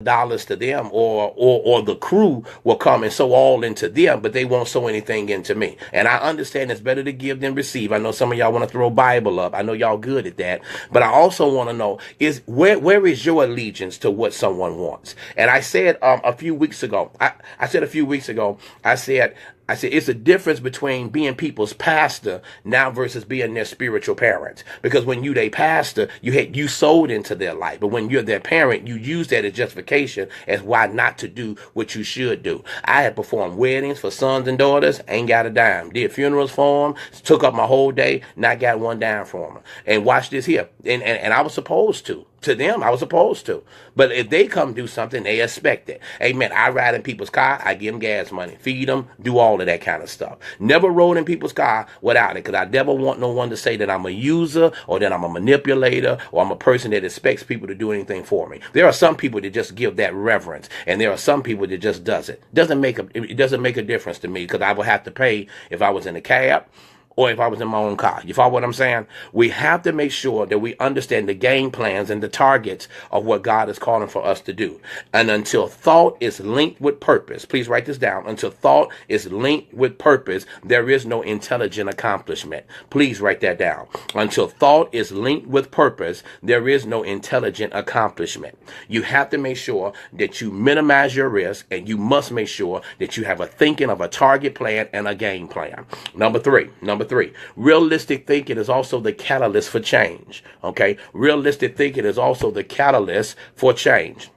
dollars to them, or the crew will come and sow all into them, but they won't sow anything into me. And I understand it's better to give than receive. I know some of y'all want to throw Bible up. I know y'all good at that, but I also want to know is where is your allegiance to what someone wants? And I said a few weeks ago, I said it's a difference between being people's pastor now versus being their spiritual parent. Because when you their pastor, you sold into their life. But when you're their parent, you use that as justification as why not to do what you should do. I had performed weddings for sons and daughters, ain't got a dime. Did funerals for them, took up my whole day, not got one dime for them. And watch this here. And I was supposed to. To them, I was supposed to. But if they come do something, they expect it. Amen. I ride in people's car. I give them gas money. Feed them. Do all of that kind of stuff. Never rode in people's car without it. Because I never want no one to say that I'm a user or that I'm a manipulator or I'm a person that expects people to do anything for me. There are some people that just give that reverence. And there are some people that just does it. It doesn't make a difference to me because I would have to pay if I was in a cab or if I was in my own car. You follow what I'm saying? We have to make sure that we understand the game plans and the targets of what God is calling for us to do. And until thought is linked with purpose, please write this down. Until thought is linked with purpose, there is no intelligent accomplishment. Please write that down. Until thought is linked with purpose, there is no intelligent accomplishment. You have to make sure that you minimize your risk, and you must make sure that you have a thinking of a target plan and a game plan. Number three, realistic thinking is also the catalyst for change. Okay. Realistic thinking is also the catalyst for change.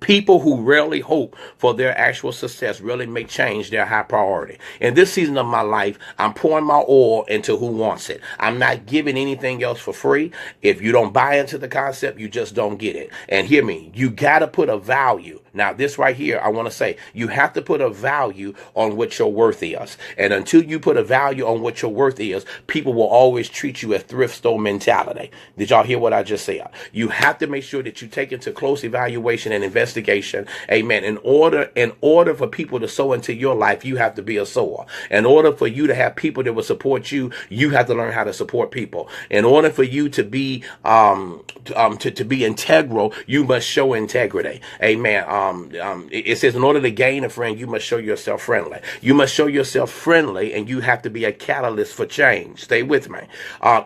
People who rarely hope for their actual success really make change their high priority. In this season of my life, I'm pouring my oil into who wants it. I'm not giving anything else for free. If you don't buy into the concept, you just don't get it. And hear me, you got to put a value. Now, this right here, I want to say, you have to put a value on what your worth is. And until you put a value on what your worth is, people will always treat you as thrift store mentality. Did y'all hear what I just said? You have to make sure that you take into close evaluation and investigation. Amen. In order for people to sow into your life, you have to be a sower. In order for you to have people that will support you, you have to learn how to support people. In order for you to be to be integral, you must show integrity. Amen. It says, in order to gain a friend, you must show yourself friendly. You must show yourself friendly, and you have to be a catalyst for change. Stay with me.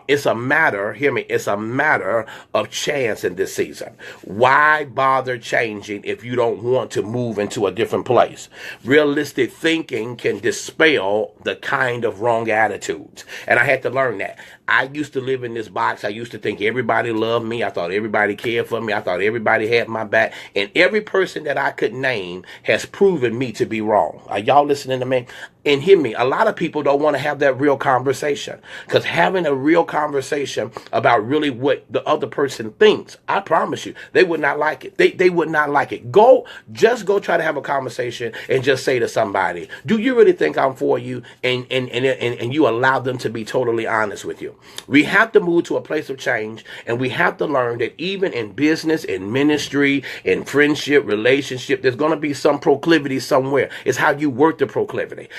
It's a matter, hear me, it's a matter of chance in this season. Why bother changing if you don't want to move into a different place? Realistic thinking can dispel the kind of wrong attitudes. And I had to learn that. I used to live in this box. I used to think everybody loved me. I thought everybody cared for me. I thought everybody had my back. And every person that I could name has proven me to be wrong. Are y'all listening to me? And hear me, a lot of people don't want to have that real conversation, because having a real conversation about really what the other person thinks, I promise you, they would not like it. They would not like it. Just go try to have a conversation and just say to somebody, do you really think I'm for you? And you allow them to be totally honest with you. We have to move to a place of change, and we have to learn that even in business, in ministry, in friendship, relationship, there's going to be some proclivity somewhere. It's how you work the proclivity.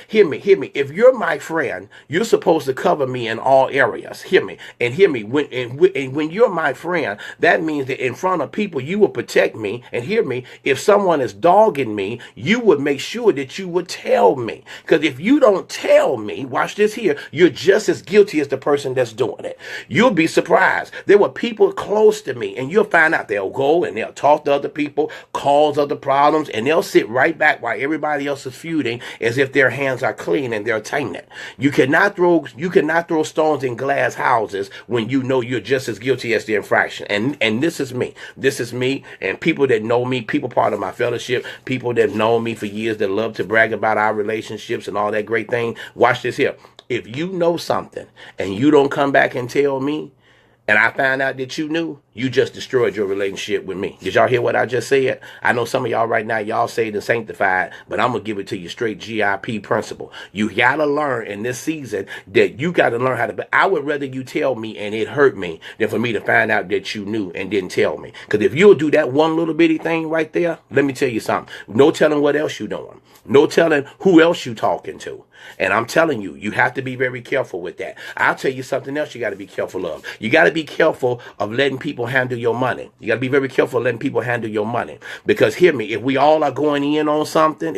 Hear me, if you're my friend, you're supposed to cover me in all areas. Hear me. When you're my friend, that means that in front of people, you will protect me. And hear me, if someone is dogging me, you would make sure that you would tell me. Because if you don't tell me, watch this here, you're just as guilty as the person that's doing it. You'll be surprised. There were people close to me, and you'll find out they'll go and they'll talk to other people, cause other problems, and they'll sit right back while everybody else is feuding as if their hands are clean and they're tainted. You cannot throw stones in glass houses when you know you're just as guilty as the infraction. And this is me, and people that know me, people part of my fellowship, people that know me for years that love to brag about our relationships and all that great thing. Watch this here. If you know something and you don't come back and tell me, and I found out that you knew, you just destroyed your relationship with me. Did y'all hear what I just said? I know some of y'all right now, y'all saved and sanctified, but I'm going to give it to you straight GIP principle. You got to learn in this season that you got to learn how to, but I would rather you tell me and it hurt me than for me to find out that you knew and didn't tell me. Because if you'll do that one little bitty thing right there, let me tell you something. No telling what else you doing. No telling who else you talking to. And I'm telling you, you have to be very careful with that. I'll tell you something else you got to be careful of. You got to be careful of letting people handle your money. You got to be very careful of letting people handle your money. Because hear me, if we all are going in on something,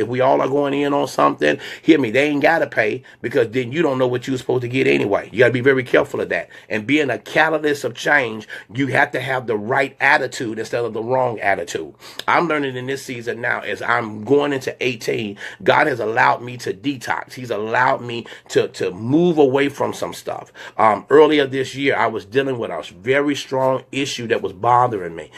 hear me, they ain't got to pay, because then you don't know what you're supposed to get anyway. You got to be very careful of that. And being a catalyst of change, you have to have the right attitude instead of the wrong attitude. I'm learning in this season now, as I'm going into 18, God has allowed me to detox. He's allowed me to move away from some stuff. Earlier this year, I was dealing with a very strong issue that was bothering me.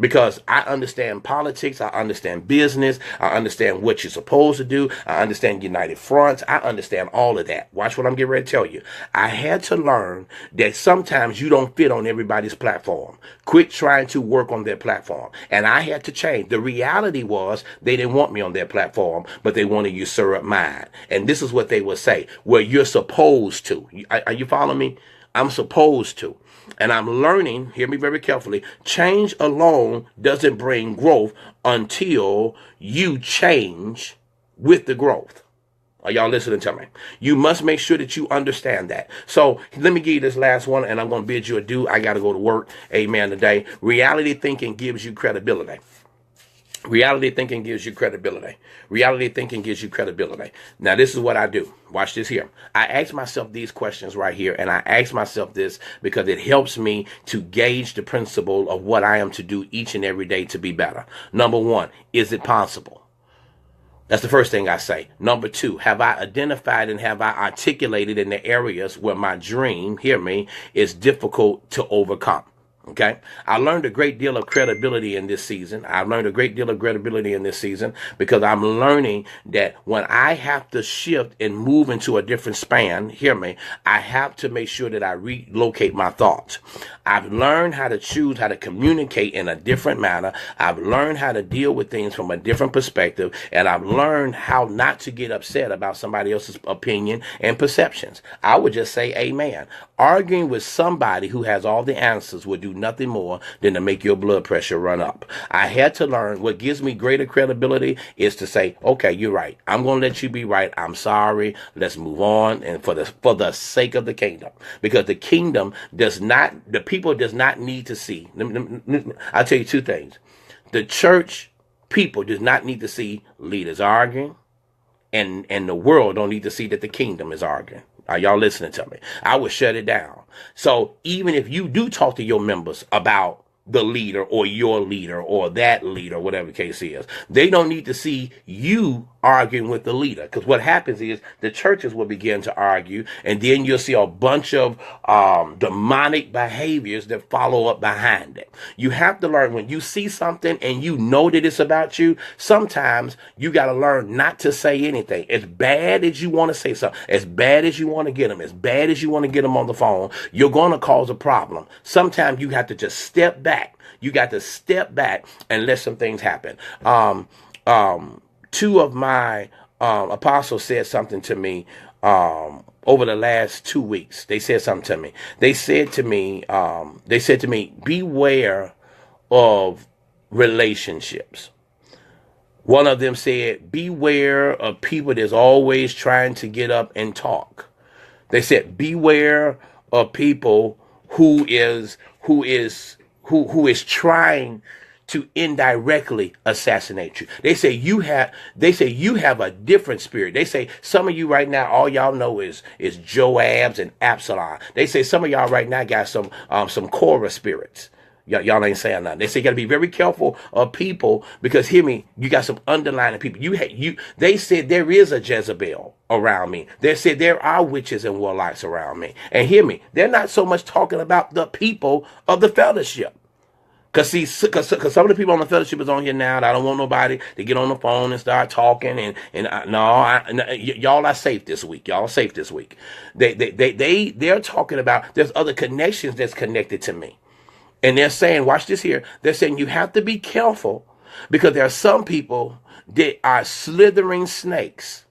Because I understand politics, I understand business, I understand what you're supposed to do, I understand United Fronts, I understand all of that. Watch what I'm getting ready to tell you. I had to learn that sometimes you don't fit on everybody's platform. Quit trying to work on their platform. And I had to change. The reality was they didn't want me on their platform, but they want to usurp mine. And this is what they would say: well, you're supposed to. Are you following me? I'm supposed to. And I'm learning, hear me very carefully, change alone doesn't bring growth until you change with the growth. Are y'all listening to me? You must make sure that you understand that. So let me give you this last one, and I'm going to bid you adieu. I got to go to work. Amen today. Reality thinking gives you credibility. Reality thinking gives you credibility. Reality thinking gives you credibility. Now, this is what I do. Watch this here. I ask myself these questions right here, and I ask myself this because it helps me to gauge the principle of what I am to do each and every day to be better. Number one, is it possible? That's the first thing I say. Number two, have I identified and have I articulated in the areas where my dream, hear me, is difficult to overcome? Okay. I learned a great deal of credibility in this season. Because I'm learning that when I have to shift and move into a different span, hear me, I have to make sure that I relocate my thoughts. I've learned how to choose how to communicate in a different manner. I've learned how to deal with things from a different perspective. And I've learned how not to get upset about somebody else's opinion and perceptions. I would just say amen. Arguing with somebody who has all the answers would do nothing more than to make your blood pressure run up. I had to learn what gives me greater credibility is to say, okay, you're right. I'm going to let you be right. I'm sorry. Let's move on. And for the sake of the kingdom, because the kingdom the people does not need to see. I'll tell you two things. The church people does not need to see leaders arguing, and the world don't need to see that the kingdom is arguing. Are y'all listening to me? I would shut it down. So even if you do talk to your members about the leader or your leader or that leader, whatever the case is, they don't need to see you arguing with the leader. Because what happens is the churches will begin to argue, and then you'll see a bunch of demonic behaviors that follow up behind it. You have to learn, when you see something and you know that it's about you, sometimes you got to learn not to say anything. As bad as you want to say something, as bad as you want to get them, as bad as you want to get them on the phone, you're going to cause a problem. Sometimes you have to just step back. You got to step back and let some things happen. Two of my apostles said something to me over the last 2 weeks. They said something to me. They said to me, beware of relationships. One of them said, beware of people that's always trying to get up and talk. They said, beware of people who is trying to indirectly assassinate you. They say you have a different spirit. They say some of you right now, all y'all know is Joabs and Absalom. They say some of y'all right now got some Korah spirits. Y'all ain't saying nothing. They say you got to be very careful of people, because hear me, you got some underlying people. They said there is a Jezebel around me. They said there are witches and warlocks around me. And hear me, they're not so much talking about the people of the fellowship. Because some of the people on the fellowship is on here now, and I don't want nobody to get on the phone and start talking. Y'all are safe this week. Y'all are safe this week. They're talking about there's other connections that's connected to me. And they're saying, watch this here. They're saying you have to be careful, because there are some people that are slithering snakes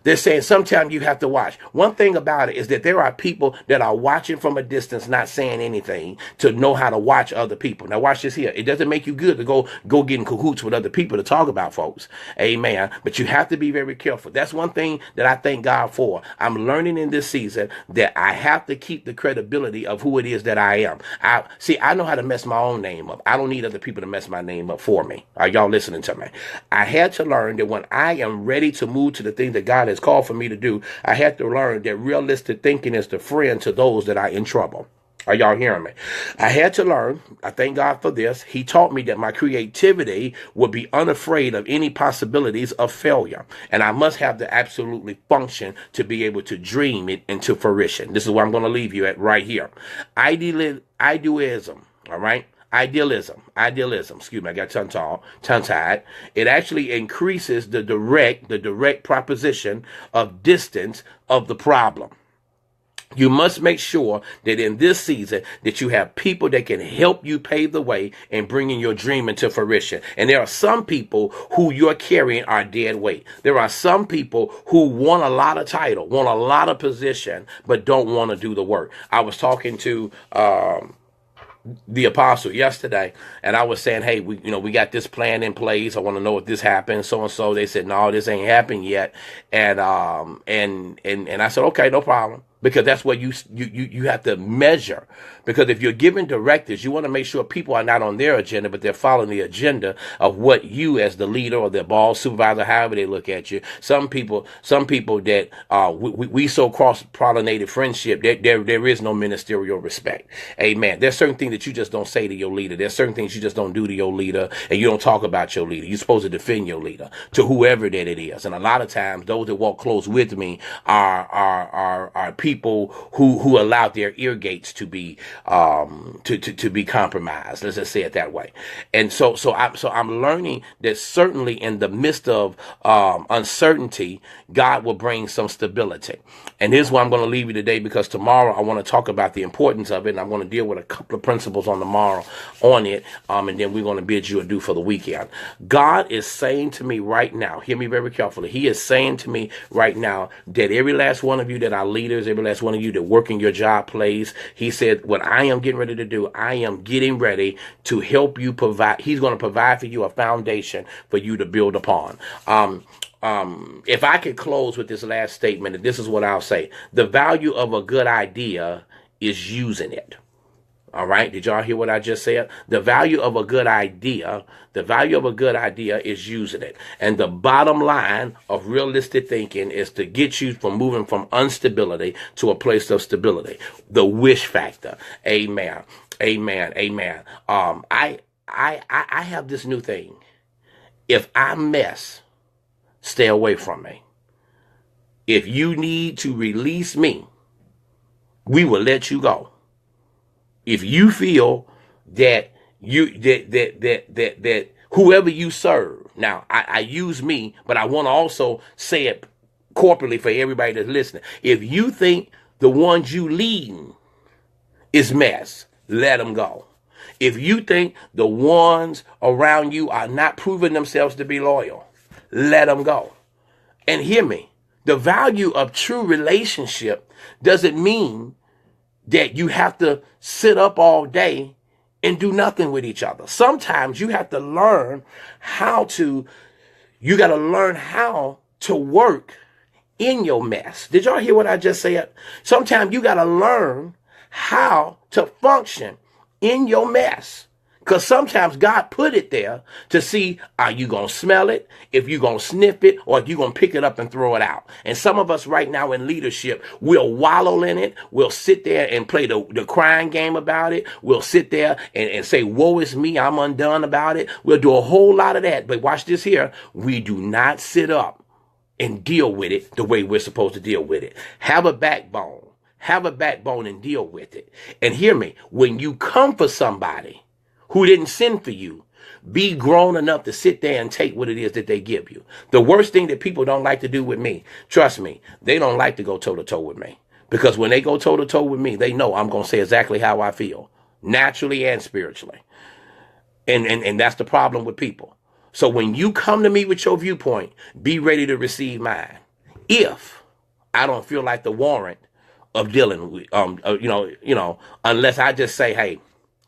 They're saying sometimes you have to watch. One thing about it is that there are people that are watching from a distance, not saying anything, to know how to watch other people. Now watch this here. It doesn't make you good to go get in cahoots with other people to talk about folks. Amen. But you have to be very careful. That's one thing that I thank God for. I'm learning in this season that I have to keep the credibility of who it is that I am. I know how to mess my own name up. I don't need other people to mess my name up for me. Are y'all listening to me? I had to learn that when I am ready to move to the things that God has called for me to do, I had to learn that realistic thinking is the friend to those that are in trouble. Are y'all hearing me? I had to learn, I thank God for this. He taught me that my creativity would be unafraid of any possibilities of failure. And I must have the absolutely function to be able to dream it into fruition. This is where I'm going to leave you at right here. Idealism, all right? Idealism, excuse me, I got tongue-tied. It actually increases the direct proposition of distance of the problem. You must make sure that in this season that you have people that can help you pave the way and bringing your dream into fruition. And there are some people who you're carrying are dead weight. There are some people who want a lot of title, want a lot of position, but don't want to do the work. I was talking to the apostle yesterday, and I was saying, hey, we got this plan in place. I want to know if this happens, so and so. They said, no, this ain't happened yet. And I said, okay, no problem. Because that's what you have to measure. Because if you're giving directives, you want to make sure people are not on their agenda, but they're following the agenda of what you as the leader or the boss, supervisor, however they look at you. Some people that we so cross-pollinated friendship, there is no ministerial respect. Amen. There's certain things that you just don't say to your leader. There's certain things you just don't do to your leader, and you don't talk about your leader. You're supposed to defend your leader to whoever that it is. And a lot of times, those that walk close with me are people who allow their ear gates to be to be compromised. Let's just say it that way. And so I'm learning that certainly in the midst of uncertainty, God will bring some stability. And here's why I'm going to leave you today, because tomorrow I want to talk about the importance of it, and I'm going to deal with a couple of principles on tomorrow on it, and then we're going to bid you adieu for the weekend. God is saying to me right now, hear me very carefully, he is saying to me right now that every last one of you that are leaders, every last one of you that work in your job place, he said, what I am getting ready to do, I am getting ready to help you provide. He's going to provide for you a foundation for you to build upon. If I could close with this last statement, this is what I'll say. The value of a good idea is using it. All right. Did y'all hear what I just said? The value of a good idea is using it. And the bottom line of realistic thinking is to get you from moving from instability to a place of stability. The wish factor. Amen. Amen. Amen. I have this new thing. If I mess, stay away from me. If you need to release me, we will let you go. If you feel that that whoever you serve, now I use me, but I want to also say it corporately for everybody that's listening. If you think the ones you leading is mess, let them go. If you think the ones around you are not proving themselves to be loyal, let them go. And hear me, the value of true relationship doesn't mean that you have to sit up all day and do nothing with each other. Sometimes you have to learn how to work in your mess. Did y'all hear what I just said? Sometimes you got to learn how to function in your mess. Because sometimes God put it there to see, are you going to smell it, if you're going to sniff it, or if you're going to pick it up and throw it out. And some of us right now in leadership, we'll wallow in it. We'll sit there and play the crying game about it. We'll sit there and say, woe is me, I'm undone about it. We'll do a whole lot of that. But watch this here. We do not sit up and deal with it the way we're supposed to deal with it. Have a backbone. Have a backbone and deal with it. And hear me, when you come for somebody who didn't send for you, be grown enough to sit there and take what it is that they give you. The worst thing that people don't like to do with me, trust me, they don't like to go toe-to-toe with me. Because when they go toe-to-toe with me, they know I'm going to say exactly how I feel, naturally and spiritually. And that's the problem with people. So when you come to me with your viewpoint, be ready to receive mine. if I don't feel like the warrant of dealing with, unless I just say, hey,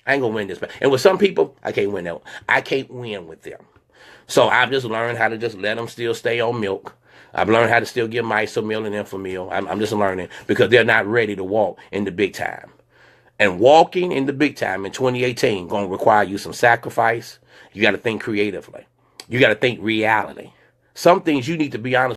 I ain't gonna win this. And with some people, I can't win that one. I can't win with them. So I've just learned how to just let them still stay on milk. I've learned how to still give them Isomil and Enfamil. I'm just learning because they're not ready to walk in the big time. And walking in the big time in 2018 going to require you some sacrifice. You got to think creatively. You got to think reality. Some things you need to be honest